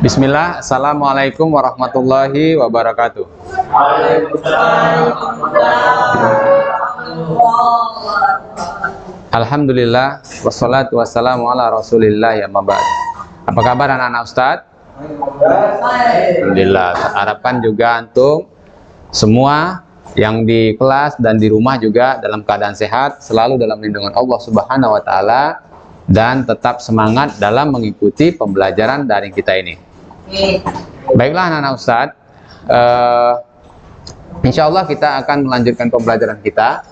Bismillah, Assalamualaikum warahmatullahi wabarakatuh. Alhamdulillah, wassalatu wassalamu ala rasulillah ya mabad. Apa kabar anak-anak Ustadz? Alhamdulillah, harapkan juga antum semua yang di kelas dan di rumah juga dalam keadaan sehat, selalu dalam lindungan Allah Subhanahu wa Ta'ala, dan tetap semangat dalam mengikuti pembelajaran daring kita ini. Baiklah anak-anak Ustadz, insya Allah kita akan melanjutkan pembelajaran kita,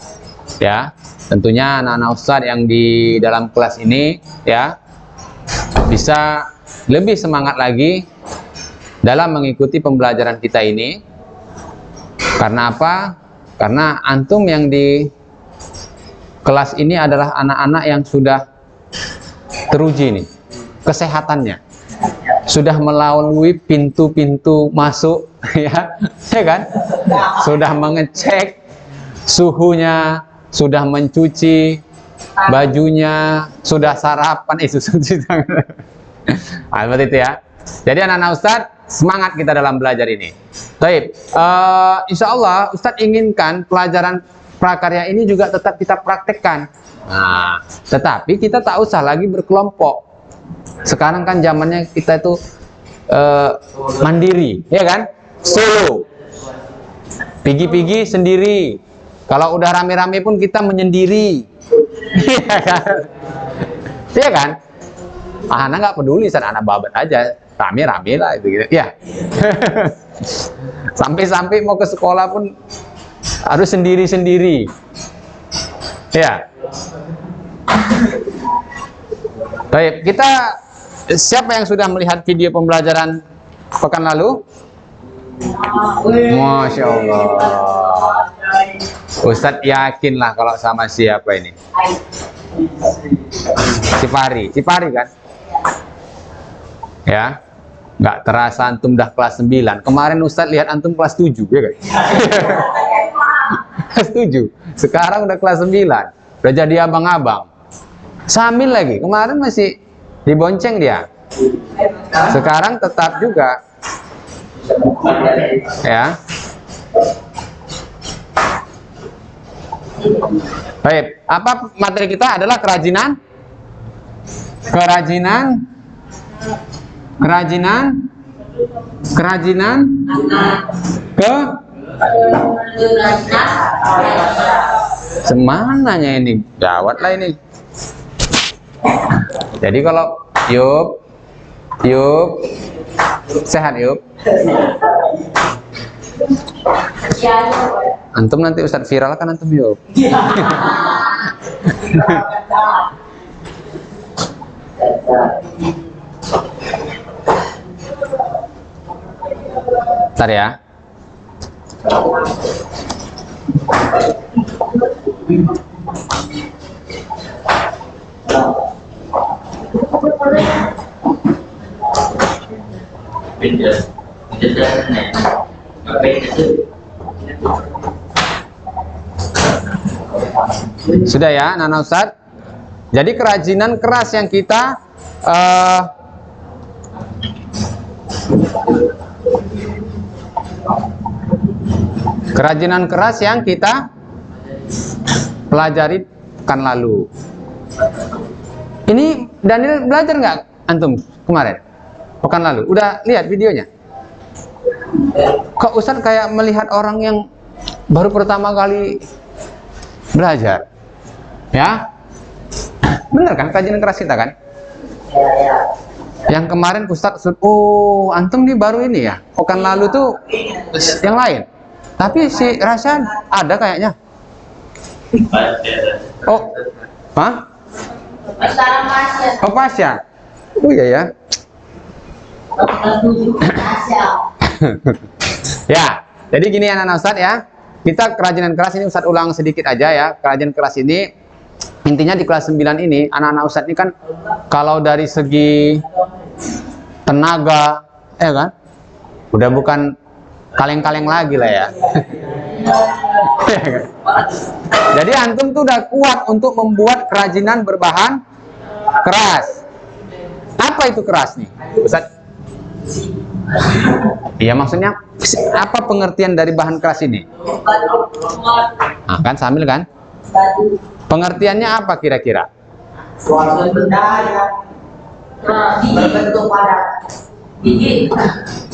ya. Tentunya anak-anak Ustadz yang di dalam kelas ini, ya, bisa lebih semangat lagi dalam mengikuti pembelajaran kita ini. Karena apa? Karena antum yang di kelas ini adalah anak-anak yang sudah teruji nih kesehatannya, sudah melalui pintu-pintu masuk, ya kan? Sudah mengecek suhunya, sudah mencuci bajunya, sudah sarapan, suci tangan. Seperti itu ya. Jadi anak-anak Ustadz, semangat kita dalam belajar ini. Baik, insya Allah Ustadz inginkan pelajaran prakarya ini juga tetap kita praktekkan. Nah, tetapi kita tak usah lagi berkelompok. Sekarang kan zamannya kita itu mandiri, ya kan? Solo, pigi-pigi sendiri. Kalau udah rame-rame pun kita menyendiri, ya kan? Iya kan? Anak nggak peduli, anak babat aja, rame-rame lah itu gitu. Ya. Sampai-sampai mau ke sekolah pun harus sendiri-sendiri. Ya. Baik, kita siapa yang sudah melihat video pembelajaran pekan lalu? Masya Allah. Ustadz yakinlah kalau sama siapa ini? Si Fari kan? Ya, nggak terasa antum dah kelas 9. Kemarin Ustadz lihat antum kelas 7, ya kan? Kelas 7. Sekarang udah kelas 9. Udah jadi abang-abang. Sambil lagi, kemarin masih dibonceng dia. Sekarang tetap juga. Ya. Baik, apa materi kita adalah kerajinan ke semananya ini, gawat lah ini. Jadi kalau Yub sehat Yub, antum nanti Ustadz viral kan antum Yub. Bentar ya. Sudah ya, Nana Ustadz. Jadi kerajinan keras yang kita pelajari pekan lalu. Ini Daniel belajar nggak antum kemarin? Pekan lalu. Udah lihat videonya? Kok Ustadz kayak melihat orang yang baru pertama kali belajar? Ya? Bener kan kerajinan keras kita kan? Yang kemarin Ustadz, oh antum nih baru ini ya. Pekan lalu tuh yang lain. Tapi si Rasyan ada kayaknya. Oh, hah? Oh Pasya. Oh iya ya. Ya, jadi gini anak-anak Ustadz ya. Kita kerajinan keras ini Ustadz ulang sedikit aja ya. Kerajinan keras ini intinya di kelas 9 ini anak-anak Ustadz ini kan kalau dari segi tenaga, ya kan, udah bukan kaleng-kaleng lagi lah ya. Jadi antum tuh udah kuat untuk membuat kerajinan berbahan keras. Apa itu keras nih? Ustadz Iya, maksudnya apa pengertian dari bahan keras ini? Nah, kan sambil kan? Pengertiannya apa kira-kira? Suatu benda yang berbentuk padat.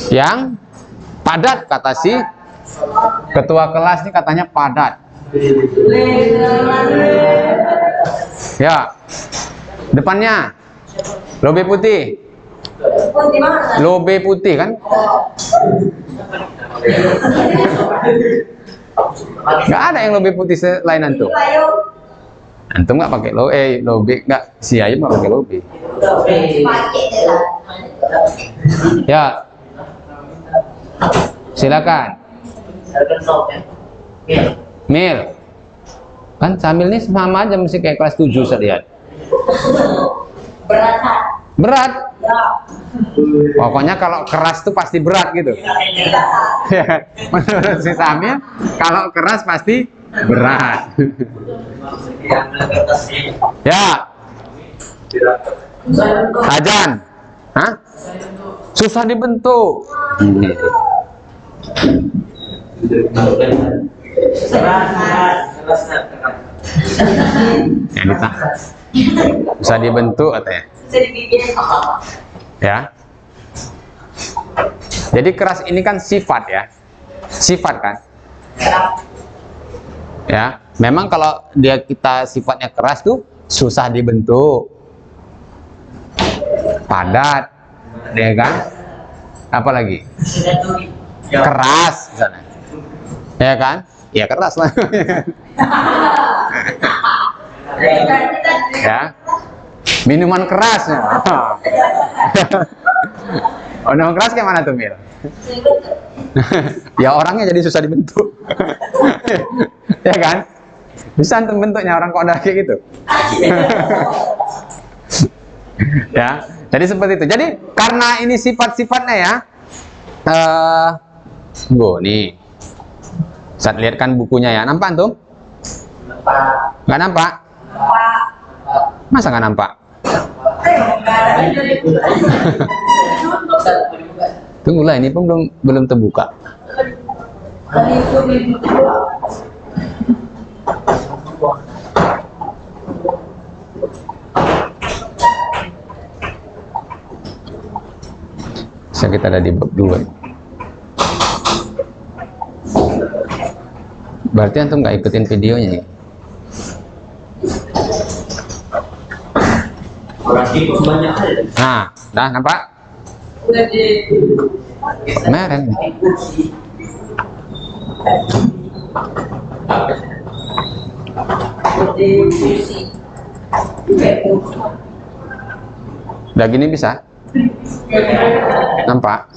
Yang padat, kata si ketua kelas ini katanya padat. Ya, depannya lobe putih. Lobe putih kan? Nggak ada yang lobe putih selain antum. Antum nggak pakai lobe, nggak, si Ayub nggak pakai lobe. Ya, silakan. Mil, kan Samil ini sama aja mesti kayak kelas 7 saya lihat. Berat. Pokoknya kalau keras tuh pasti berat gitu. Ya, menurut si Samil, kalau keras pasti berat. Ya. Hajan. Hah? Susah dibentuk. Ya, bisa dibentuk katanya. Ya. Jadi keras ini kan sifat ya. Sifat kan? Ya, memang kalau kita sifatnya keras tuh susah dibentuk. Padat. Ya kan? Apalagi? Keras misalnya. Ya kan? Ya keras lah. Ya. Minuman keras ya. Oh, minuman keras kayak mana tuh, Mil? Ya orangnya jadi susah dibentuk. Ya kan? Bisa antum bentuknya orang kok ada kayak gitu. Ya, jadi seperti itu. Jadi karena ini sifat-sifatnya ya. Nih. Saat lihat kan bukunya ya. Nampak antum? Nggak nampak? Masa nggak nampak? Tunggulah, ini pun belum terbuka. Kita ada di bab 2. Berarti antum nggak ikutin videonya ya? Nah, dah nampak? Merah nih. Udah gini bisa? Nampak?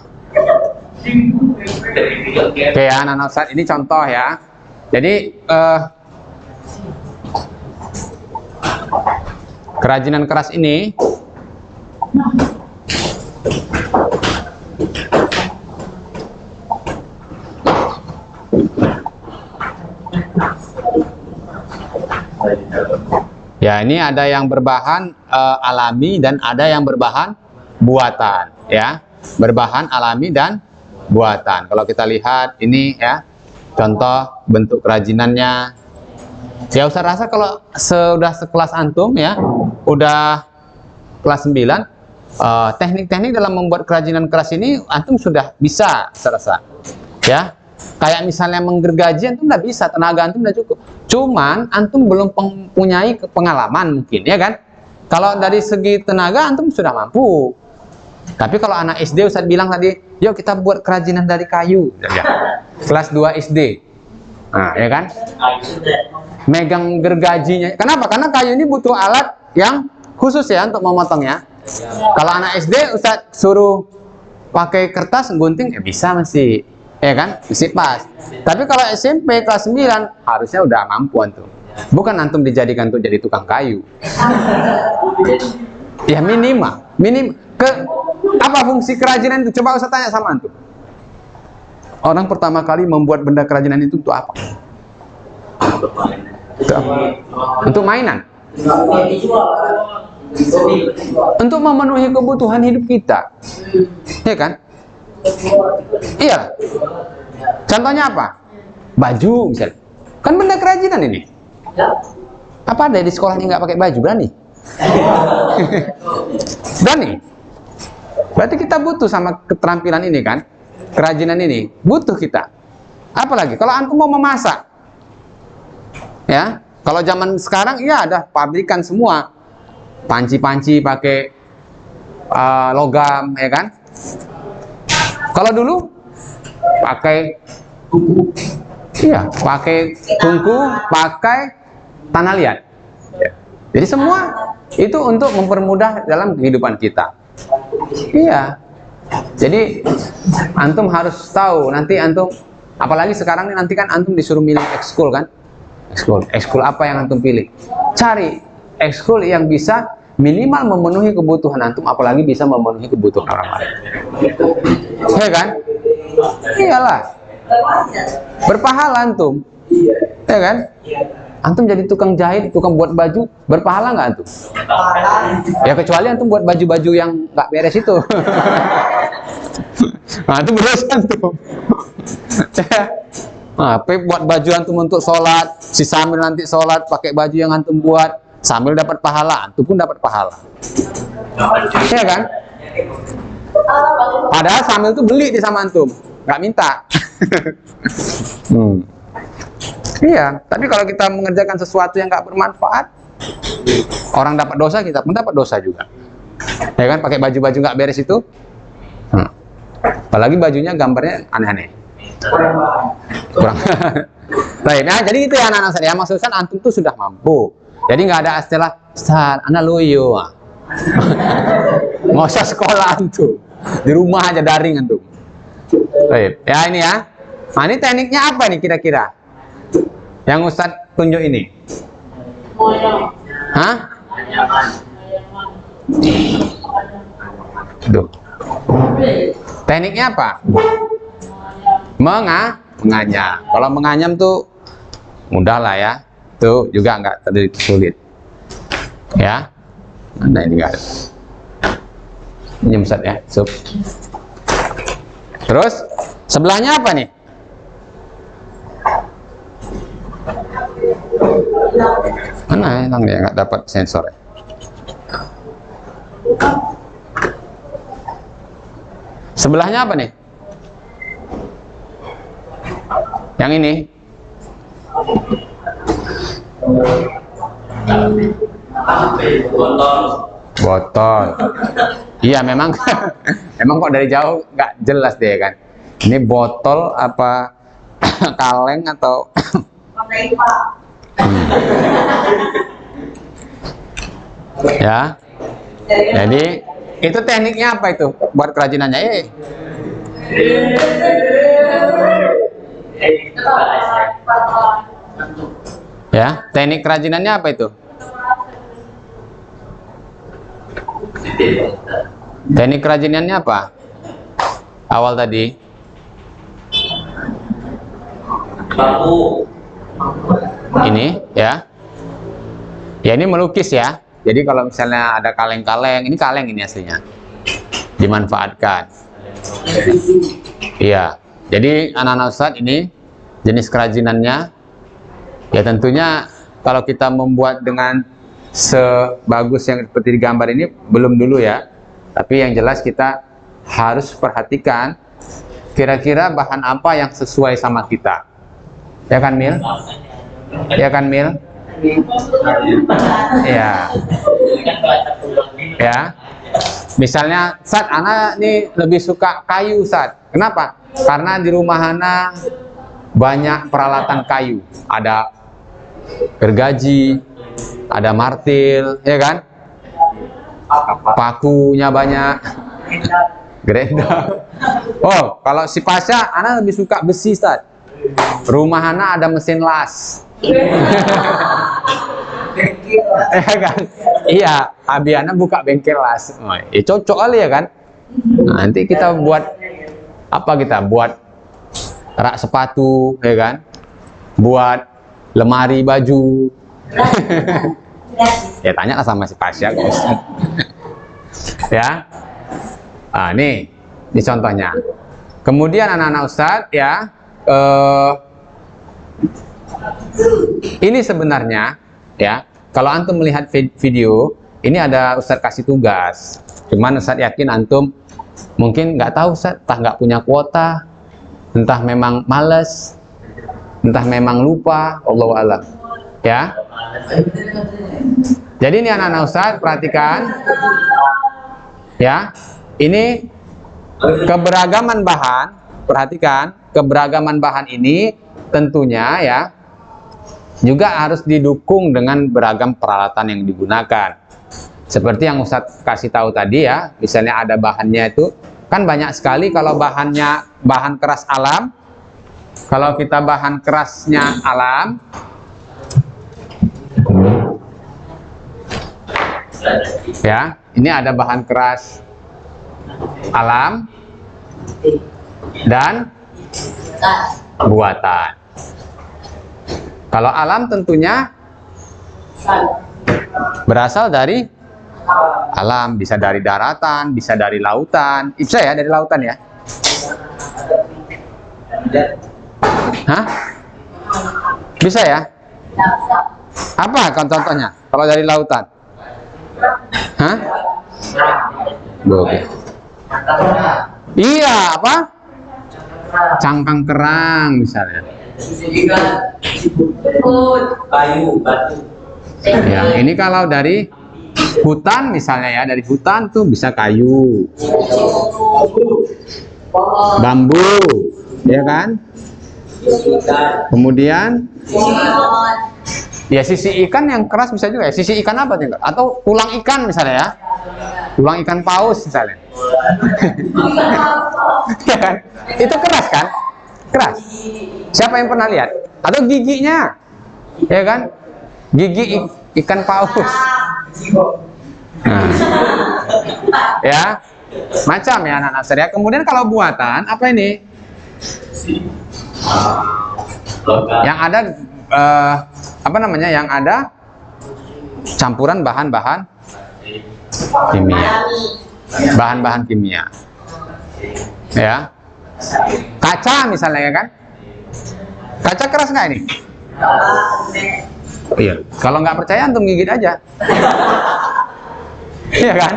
Oke ya, anak-anak Ustaz, ini contoh ya. Jadi kerajinan keras ini ya, ini ada yang berbahan alami dan ada yang berbahan buatan ya. Berbahan alami dan buatan. Kalau kita lihat ini ya, contoh bentuk kerajinannya. Ya Ustaz rasa kalau sudah sekelas antum ya, udah kelas 9, teknik-teknik dalam membuat kerajinan keras ini antum sudah bisa saya rasa. Ya. Kayak misalnya menggergaji antum udah bisa, tenaga antum udah cukup. Cuman antum belum mempunyai pengalaman mungkin ya kan. Kalau dari segi tenaga antum sudah mampu. Tapi kalau anak SD Ustaz bilang tadi, yuk kita buat kerajinan dari kayu. Ya. Kelas 2 SD. Nah, ya kan? Megang gergajinya. Kenapa? Karena kayu ini butuh alat yang khusus ya untuk memotongnya. Kalau anak SD Ustaz suruh pakai kertas gunting ya bisa masih. Ya kan? Masih pas. Tapi kalau SMP kelas 9 harusnya udah mampu antum. Bukan antum dijadikan untuk jadi tukang kayu. Ya minimal. Apa fungsi kerajinan itu? Coba Ustaz tanya sama antum. Orang pertama kali membuat benda kerajinan itu untuk apa? Untuk apa? Untuk mainan. Untuk memenuhi kebutuhan hidup kita. Ya kan? Iya. Contohnya apa? Baju misalnya. Kan benda kerajinan ini. Apa ada di sekolah ini nggak pakai baju? Berani? Berani? Berarti kita butuh sama keterampilan ini kan? Kerajinan ini. Butuh kita. Apalagi kalau antum mau memasak. Ya. Kalau zaman sekarang iya ada pabrikan semua. Panci-panci pakai logam, ya kan? Kalau dulu pakai iya, pakai tungku, pakai tanah liat. Jadi semua itu untuk mempermudah dalam kehidupan kita. Iya. Jadi antum harus tahu nanti antum, apalagi sekarang nanti kan antum disuruh milih ekskul kan? Ekskul apa yang antum pilih? Cari ekskul yang bisa minimal memenuhi kebutuhan antum, apalagi bisa memenuhi kebutuhan orang lain. Ya kan? Iyalah. Berpahala antum. Ya kan? Antum jadi tukang jahit, tukang buat baju, berpahala nggak antum? Ya kecuali antum buat baju-baju yang nggak beres itu. Nah, itu berdosa antum. Nah, buat baju antum untuk sholat, si sambil nanti sholat pakai baju yang antum buat, sambil dapat pahala, antum pun dapat pahala. Ya kan? Padahal sambil itu beli di sama antum, nggak minta. Iya, tapi kalau kita mengerjakan sesuatu yang nggak bermanfaat, orang dapat dosa, kita pun dapat dosa juga. Ya kan? Pakai baju-baju nggak beres itu, apalagi bajunya gambarnya aneh-aneh. Kurang. Baik, nah jadi itu ya anak-anak saya. Maksudnya antum tuh sudah mampu. Jadi nggak ada istilah Ustaz, anak loyo. Nggak usah sekolah antum. Di rumah aja daring antum. Baik, ya ini ya. Nah ini tekniknya apa nih kira-kira? Yang Ustaz tunjuk ini. Hah? Duh. Tekniknya apa? Menganyam. Kalau menganyam tuh mudah lah ya. Tuh juga nggak terlalu sulit. Ya. Mana ini enggak ada. Ini Ustaz ya. Sup. Terus sebelahnya apa nih? Mana hilang ya, nggak dapat sensor ya. Sebelahnya apa nih? Yang ini. Botol. Iya memang. Memang kok dari jauh nggak jelas deh kan. Ini botol apa kaleng atau ya. Jadi itu tekniknya apa itu buat kerajinannya? Ya, teknik kerajinannya apa itu? Teknik kerajinannya apa? Awal tadi. Ini ya. Ya ini melukis ya. Jadi kalau misalnya ada kaleng-kaleng, ini kaleng ini aslinya. Dimanfaatkan. Iya. Jadi anak-anak Ustadz ini jenis kerajinannya ya tentunya kalau kita membuat dengan sebagus yang seperti di gambar ini belum dulu ya. Tapi yang jelas kita harus perhatikan kira-kira bahan apa yang sesuai sama kita. Ya kan Mil? Ya kan Mil? Ya. Ya. Misalnya, Ustaz, Ana nih lebih suka kayu, Ustaz. Kenapa? Karena di rumah Ana banyak peralatan kayu. Ada gergaji, ada martil, ya kan? Pakunya banyak. Gerenda. Oh, kalau si Pasha, Ana lebih suka besi, Ustaz. Rumah Ana ada mesin las. Ya kan? Iya, Abiana buka bengkel las. Oh, ya cocok kali ya kan? Nah, nanti kita buat apa kita? Buat rak sepatu, ya kan? Buat lemari baju. Ya tanyalah sama si Pasya. Ya. Ah, ini contohnya. Kemudian anak-anak Ustadz ya, ini sebenarnya ya, kalau antum melihat video, ini ada Ustadz kasih tugas. Cuman Ustadz yakin antum mungkin nggak tahu Ustadz, entah nggak punya kuota, entah memang males, entah memang lupa, Allahu a'lam. Ya. Jadi ini anak-anak Ustadz perhatikan. Ya, ini keberagaman bahan, perhatikan, keberagaman bahan ini tentunya ya juga harus didukung dengan beragam peralatan yang digunakan. Seperti yang Ustadz kasih tahu tadi ya, misalnya ada bahannya itu, kan banyak sekali kalau bahannya bahan keras alam. Kalau kita bahan kerasnya alam, ya, ini ada bahan keras alam dan buatan. Kalau alam tentunya berasal dari alam, bisa dari daratan, bisa dari lautan. Bisa ya dari lautan ya? Hah? Bisa ya? Apa contohnya kalau dari lautan? Hah? Boleh. Iya, apa? Cangkang kerang misalnya. Kayu, batu. Ya, ini kalau dari hutan misalnya ya, dari hutan tuh bisa kayu, bambu, ya kan? Kemudian ya sisi ikan yang keras bisa juga ya. Sisi ikan apa tuh? Atau tulang ikan misalnya ya. Tulang ikan paus misalnya. Ya kan? Itu keras kan? Keras. Siapa yang pernah lihat? Atau giginya? Ya kan? Gigi ikan paus. Nah. Ya. Macam ya anak-anak saya. Kemudian kalau buatan apa ini? Yang ada apa namanya, yang ada campuran bahan-bahan kimia, bahan-bahan kimia, ya, kaca misalnya ya kan, kaca keras nggak ini? Iya, kalau nggak percaya antum gigit aja, iya kan?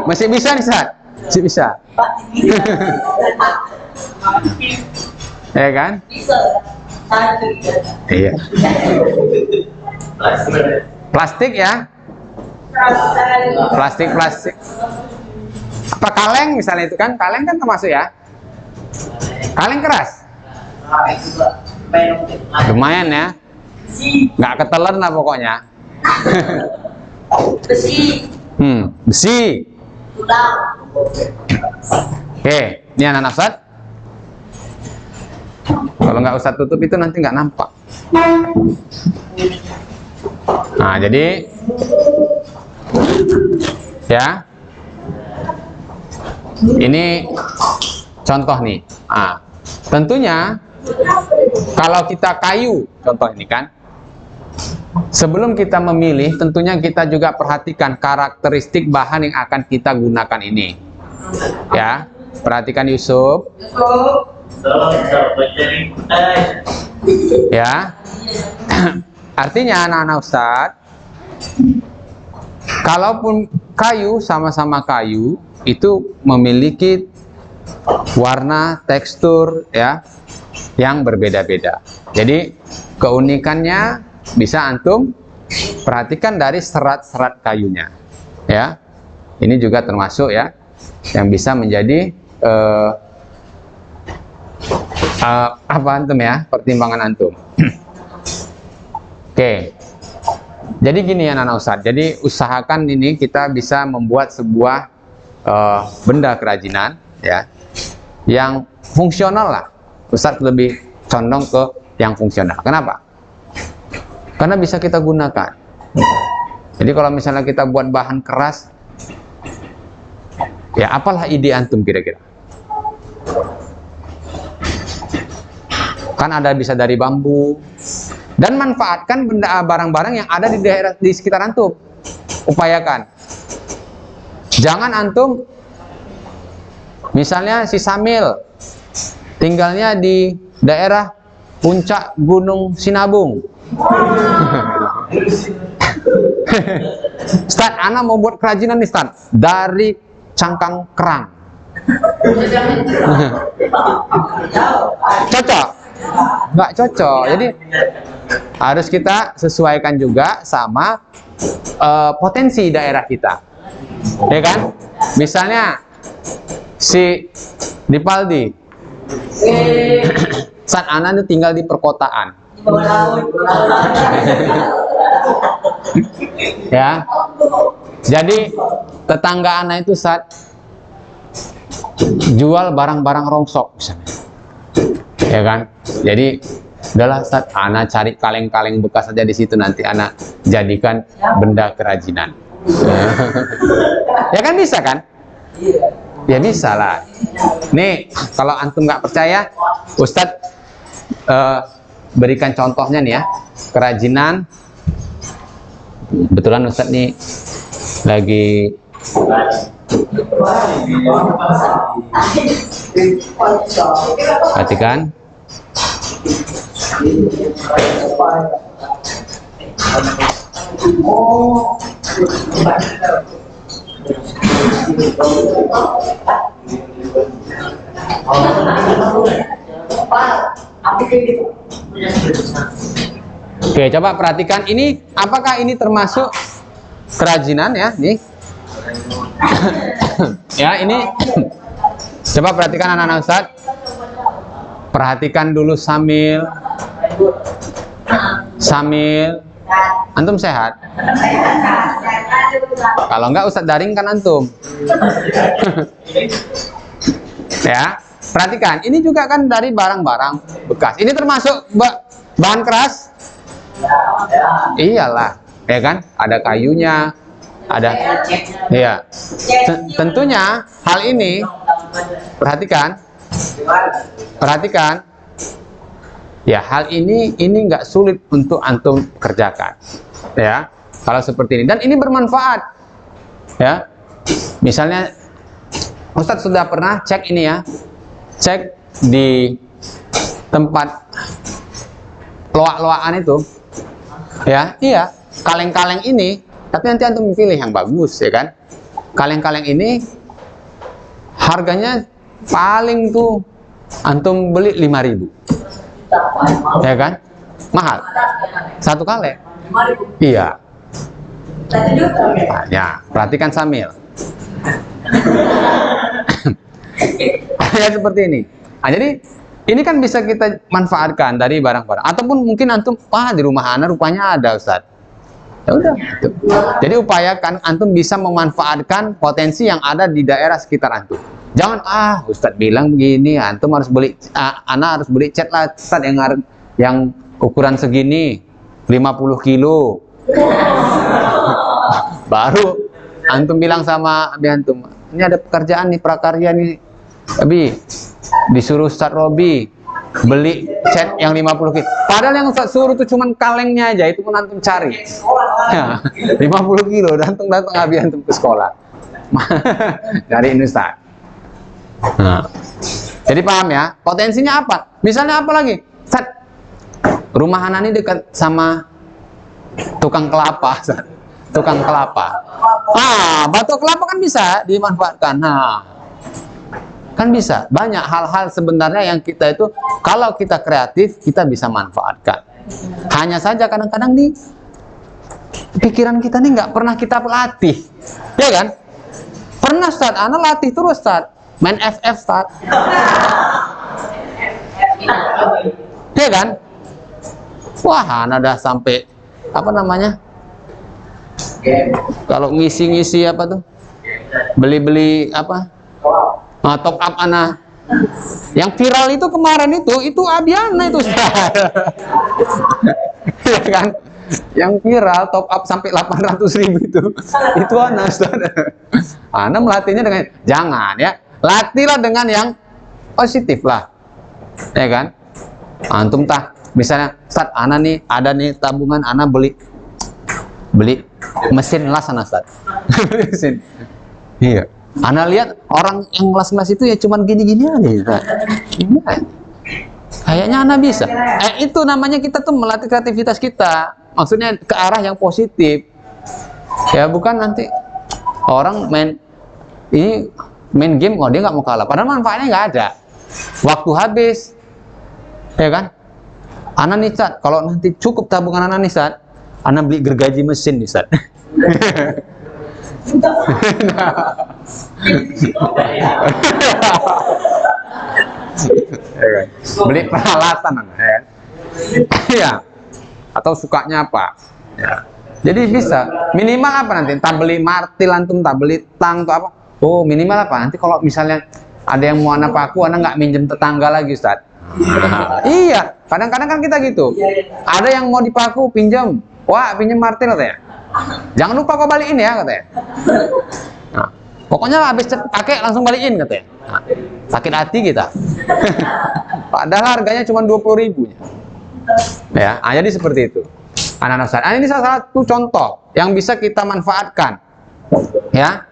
Masih bisa nih Ustaz, masih bisa, ya kan? Iya. Plastik ya. Plastik. Apa kaleng misalnya itu kan? Kaleng kan termasuk ya. Kaleng keras. Lumayan ya. Nggak ketelan lah pokoknya. Besi. Besi. Oke, ini anak Ustaz. Kalau nggak usah tutup itu nanti nggak nampak. Nah, jadi ya, ini contoh nih. Nah, tentunya kalau kita kayu, contoh ini kan, sebelum kita memilih, tentunya kita juga perhatikan karakteristik bahan yang akan kita gunakan ini. Ya, perhatikan Yusuf. Ya, artinya anak-anak Ustadz, kalaupun kayu, sama-sama kayu itu memiliki warna, tekstur ya yang berbeda-beda. Jadi keunikannya bisa antum perhatikan dari serat-serat kayunya. Ya, ini juga termasuk ya yang bisa menjadi apa antum ya, pertimbangan antum. Oke. Jadi gini ya anak Ustadz. Jadi usahakan ini kita bisa membuat sebuah benda kerajinan ya yang fungsional lah. Ustadz lebih condong ke yang fungsional. Kenapa? Karena bisa kita gunakan. Jadi kalau misalnya kita buat bahan keras, ya apalah ide antum kira-kira? Kan ada bisa dari bambu, Dan manfaatkan benda barang-barang yang ada di daerah di sekitar antum. Upayakan. Jangan antum misalnya si Samil tinggalnya di daerah puncak Gunung Sinabung. Ustaz, ana mau buat kerajinan nih Ustaz dari cangkang kerang. Cocok? Nggak cocok. Jadi harus kita sesuaikan juga sama potensi daerah kita, ya kan? Misalnya si Dipaldi, saat anak itu tinggal di perkotaan, ya. Jadi tetangga anak itu saat jual barang-barang rongsok, misalnya, ya kan? Jadi udahlah saat anak cari kaleng-kaleng bekas saja di situ, nanti anak jadikan benda kerajinan. Ya kan bisa kan? Ya bisa lah. Nih kalau antum nggak percaya, Ustadz berikan contohnya nih ya, kerajinan. Betulan Ustadz nih lagi perhatikan. Oke, coba perhatikan ini, apakah ini termasuk kerajinan ya? Nih. Ya, ini coba perhatikan anak-anak Ustadz. Perhatikan dulu Samil. Antum sehat? Kalau enggak Ustadz daringkan antum. Ya, perhatikan. Ini juga kan dari barang-barang bekas. Ini termasuk bahan keras? Iyalah, ya kan? Ada kayunya, ada. Iya. Tentunya hal ini perhatikan. Ya, hal ini nggak sulit untuk antum kerjakan, ya. Kalau seperti ini, dan ini bermanfaat, ya. Misalnya, Ustadz sudah pernah cek ini ya, cek di tempat loak-loakan itu, ya, iya, kaleng-kaleng ini, tapi nanti antum pilih yang bagus, ya kan? Kaleng-kaleng ini harganya paling tuh antum beli 5.000, ya kan? Mahal. Satu kaleng. Iya. Ya, perhatikan Samil. Ya seperti ini. Nah, jadi ini kan bisa kita manfaatkan dari barang-barang. Ataupun mungkin antum, di rumah anak rupanya ada Ustadz. Ya udah. Gitu. Jadi upayakan antum bisa memanfaatkan potensi yang ada di daerah sekitar antum. Jangan Ustadz bilang begini, antum harus beli, anak harus beli cat lah Ustadz yang ukuran segini, 50 kilo. Baru antum bilang sama abi antum, ini ada pekerjaan nih, prakarya nih, abi disuruh Ustadz Robi beli cat yang 50 kilo. Padahal yang Ustadz suruh itu cuman kalengnya aja, itu pun antum cari. Ya, 50 kilo, datang abi antum ke sekolah. Cariin Ustadz. Nah, jadi paham ya, potensinya apa? Misalnya apa lagi? Ustadz, rumah anak ini dekat sama tukang kelapa, Ustadz. Tukang kelapa. Batok kelapa kan bisa dimanfaatkan. Kan bisa. Banyak hal-hal sebenarnya yang kita itu, kalau kita kreatif, kita bisa manfaatkan. Hanya saja kadang-kadang nih, pikiran kita nih nggak pernah kita latih. Ya kan? Pernah Ustadz, anak latih terus Ustadz. Main FF Ustadz. Ya kan? Wah, anak udah sampai, apa namanya? Kalau ngisi-ngisi apa tuh? Beli-beli apa? Top up anak. Yang viral itu kemarin itu Abiana itu. Ya kan? Yang viral top up sampai 800.000 itu anak. Anak melatihnya dengan jangan ya. Latihlah dengan yang positif lah. Ya kan? Antum Misalnya, Ustaz, ana nih ada nih tabungan, ana beli mesin las ana, Ustaz. Mesin. Iya. Ana lihat orang yang las-las itu ya cuman gini-gini aja, Ustaz. Iya. Kayaknya ana bisa. Itu namanya kita tuh melatih kreativitas kita. Maksudnya ke arah yang positif. Ya bukan nanti orang main game, oh dia nggak mau kalah. Padahal manfaatnya nggak ada. Waktu habis, ya kan? Ana nih, Ustaz, kalau nanti cukup tabungan ana nih, Ustaz, ana beli gergaji mesin nih, Ustaz. Beli peralatan, ya. Iya. Atau sukanya apa? Ya. Jadi bisa. Minimal apa nanti? Tak beli martil antum, tak beli tang atau apa? Oh, minimal apa? Nanti kalau misalnya ada yang mau ana paku, ana nggak minjem tetangga lagi, Ustaz. Iya, kadang-kadang kan kita gitu. Ada yang mau dipaku, pinjam. Wah, pinjam martil katanya. Jangan lupa kau balikin ya katanya. Nah, pokoknya habis pakai langsung balikin katanya. Nah, sakit hati kita. Padahal harganya cuma 20.000. Ya, jadi seperti itu. Anak-anak Ustaz. Ini salah satu contoh yang bisa kita manfaatkan. Ya.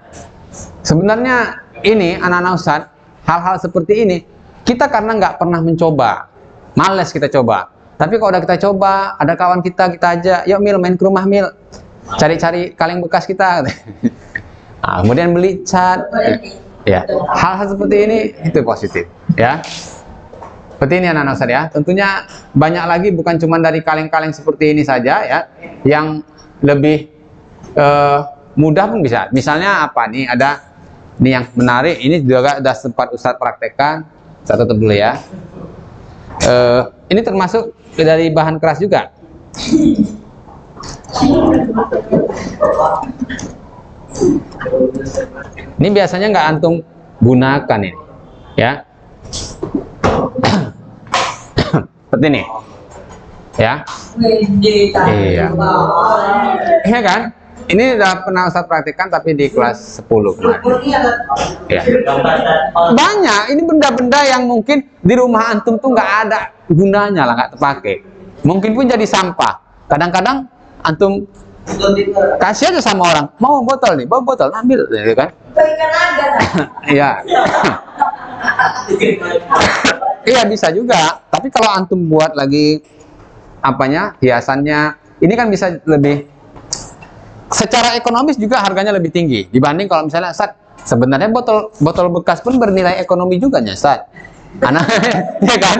Sebenarnya ini anak-anak Ustaz, hal-hal seperti ini kita karena nggak pernah mencoba, males kita coba. Tapi kalau udah kita coba, ada kawan kita aja, yuk Mil main ke rumah Mil, cari-cari kaleng bekas kita. Nah, kemudian beli cat, ya hal-hal seperti ini itu positif, ya. Seperti ini anak-anak Ustaz ya. Tentunya banyak lagi, bukan cuma dari kaleng-kaleng seperti ini saja ya, yang lebih mudah pun bisa. Misalnya apa nih? Ada nih yang menarik. Ini juga sudah sempat Ustadz praktekkan. Saya tutup dulu ya. Ini termasuk dari bahan keras juga. Ini biasanya nggak antum gunakan ini, ya. Seperti ini, ya. Iya. Iya kan? Ini udah pernah Ustadz praktikkan tapi di kelas 10 kemarin. Ya. Banyak, ini benda-benda yang mungkin di rumah antum tuh nggak ada gunanya lah, nggak terpakai. Mungkin pun jadi sampah. Kadang-kadang antum kasih aja sama orang, mau botol nih, bawa botol, ambil, gitu kan? Iya. Iya bisa juga. Tapi kalau antum buat lagi apanya, hiasannya, ini kan bisa lebih. Secara ekonomis juga harganya lebih tinggi dibanding kalau misalnya Ustaz, sebenarnya botol bekas pun bernilai ekonomi juga nya Ustaz. Anak ya kan?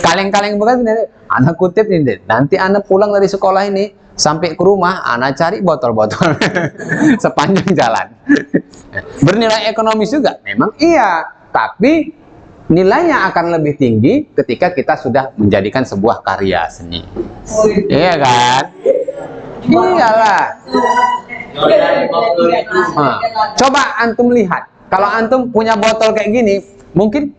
Kaleng-kaleng bekas ini anak kutip ini. Nanti anak pulang dari sekolah ini sampai ke rumah anak cari botol-botol sepanjang jalan. Bernilai ekonomis juga. Memang iya, tapi nilainya akan lebih tinggi ketika kita sudah menjadikan sebuah karya seni. Iya kan? Iyalah. Coba antum lihat, kalau antum punya botol kayak gini, mungkin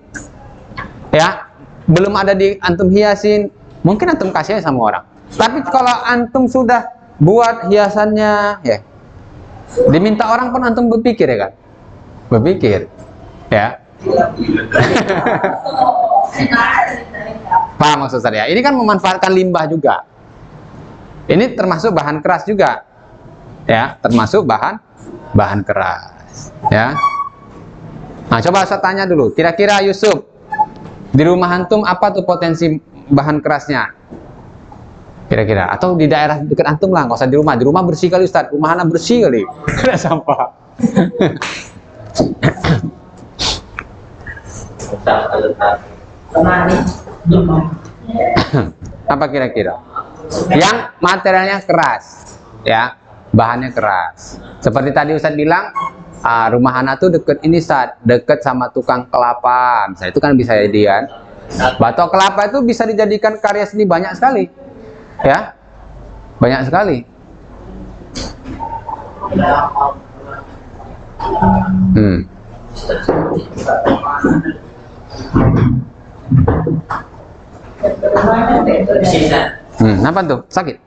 ya belum ada di antum hiasin, mungkin antum kasih sama orang. Tapi kalau antum sudah buat hiasannya, ya diminta orang pun antum berpikir ya kan, berpikir, ya. Paham maksud saya? Ini kan memanfaatkan limbah juga. Ini termasuk bahan keras juga, ya, termasuk bahan keras, ya. Nah, coba saya tanya dulu, kira-kira Yusuf, di rumah antum apa tuh potensi bahan kerasnya? Kira-kira, atau di daerah dekat antum lah, nggak usah di rumah bersih kali Ustaz, rumah anak bersih kali, ada sampah. Apa kira-kira? Yang materialnya keras, ya, bahannya keras. Seperti tadi Ustadz bilang, rumah anak tuh deket ini Ustadz, deket sama tukang kelapa. Misalnya itu kan bisa jadi kan. Batok kelapa itu bisa dijadikan karya seni banyak sekali, ya, banyak sekali. Apa tuh? Sakit?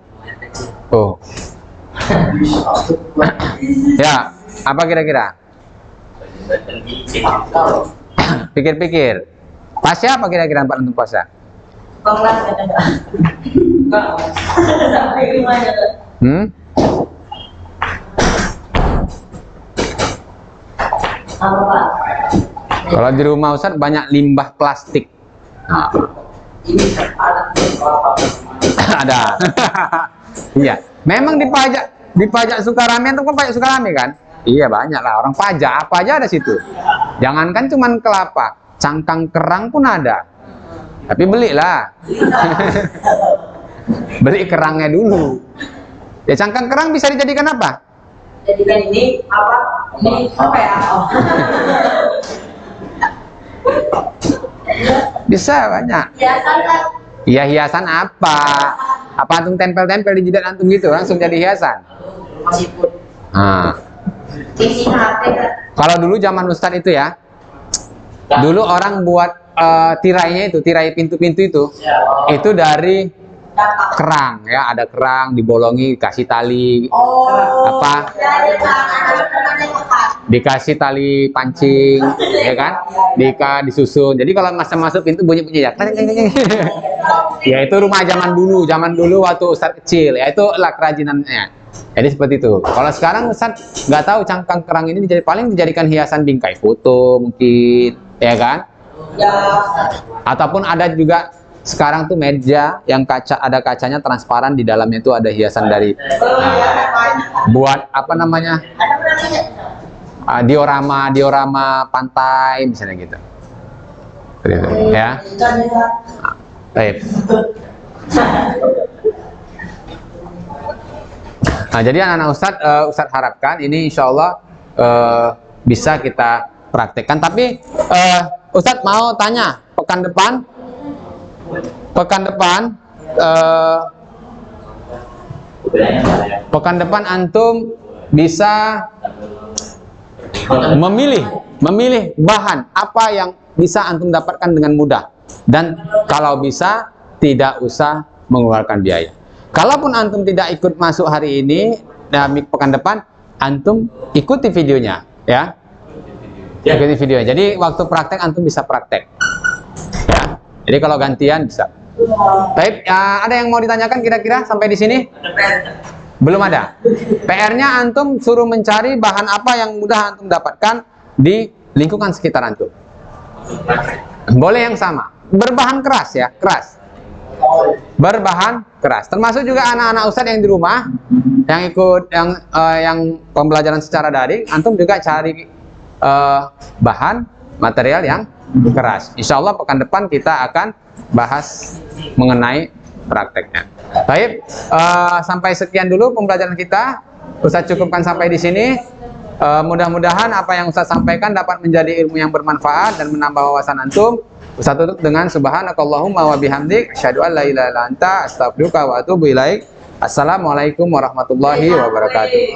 Oh. Ya, apa kira-kira? Pikir-pikir. Pasya apa kira-kira tempat untuk puasa? Kelas kan ada. Enggak. Sampai rumahnya tuh. Apa Pak? Kalau di rumah Ustadz banyak limbah plastik. Nah, Ini ada kelapa. ada. Iya, memang di pajak Sukarame itu kan pajak Sukarame kan? Iya banyak lah orang pajak, apa aja ada situ. Jangankan cuman kelapa, cangkang kerang pun ada. Tapi belilah. Beli kerangnya dulu. Ya cangkang kerang bisa dijadikan apa? Jadikan ini apa? Ini apa ya? Oh. Bisa banyak. Biasa kan? Iya hiasan apa? Apa antum tempel-tempel di jidat antum gitu langsung jadi hiasan? Masih pun. Nah, Isi HP kan? kalau dulu zaman Ustadz itu ya, dulu orang buat tirainya itu, tirai pintu-pintu itu dari Dapat. kerang ya, ada kerang dibolongi, dikasih tali, Oh. Apa? Dari tangan. dikasih tali pancing, ya kan? Disusun. Jadi kalau masuk pintu bunyi-bunyi ya. Ya itu rumah zaman dulu waktu Ustadz kecil, ya itu lah kerajinannya. Jadi seperti itu. Kalau sekarang Ustadz nggak tahu cangkang kerang ini paling dijadikan hiasan bingkai foto mungkin, ya kan? Ya. Ataupun ada juga sekarang tuh meja yang ada kacanya transparan, di dalamnya itu ada hiasan dari buat apa namanya? Diorama pantai misalnya gitu. Seperti itu, ya. Baik. Nah, jadi anak-anak Ustadz harapkan ini insya Allah bisa kita praktekkan. Tapi Ustadz mau tanya, pekan depan antum bisa memilih bahan apa yang bisa antum dapatkan dengan mudah, dan kalau bisa tidak usah mengeluarkan biaya. Kalaupun antum tidak ikut masuk hari ini dan pekan depan, antum ikuti videonya ya. Ikuti videonya. Jadi waktu praktek antum bisa praktek. Ya. Jadi kalau gantian bisa. Baik, ada yang mau ditanyakan kira-kira sampai di sini? Belum ada. PR-nya antum suruh mencari bahan apa yang mudah antum dapatkan di lingkungan sekitar antum. Boleh yang sama. Berbahan keras ya, keras. Berbahan keras. Termasuk juga anak-anak Ustadz yang di rumah yang ikut yang pembelajaran secara daring, antum juga cari bahan material yang keras. Insya Allah pekan depan kita akan bahas mengenai prakteknya. Baik, sampai sekian dulu pembelajaran kita. Ustadz cukupkan sampai di sini. Mudah-mudahan apa yang Ustadz sampaikan dapat menjadi ilmu yang bermanfaat dan menambah wawasan antum. Ustadz tutup dengan subhanakallahumma wa bihamdik asyhadu an la ilaha illa anta astaghfiruka wa atubu ilaik. Assalamualaikum warahmatullahi wabarakatuh.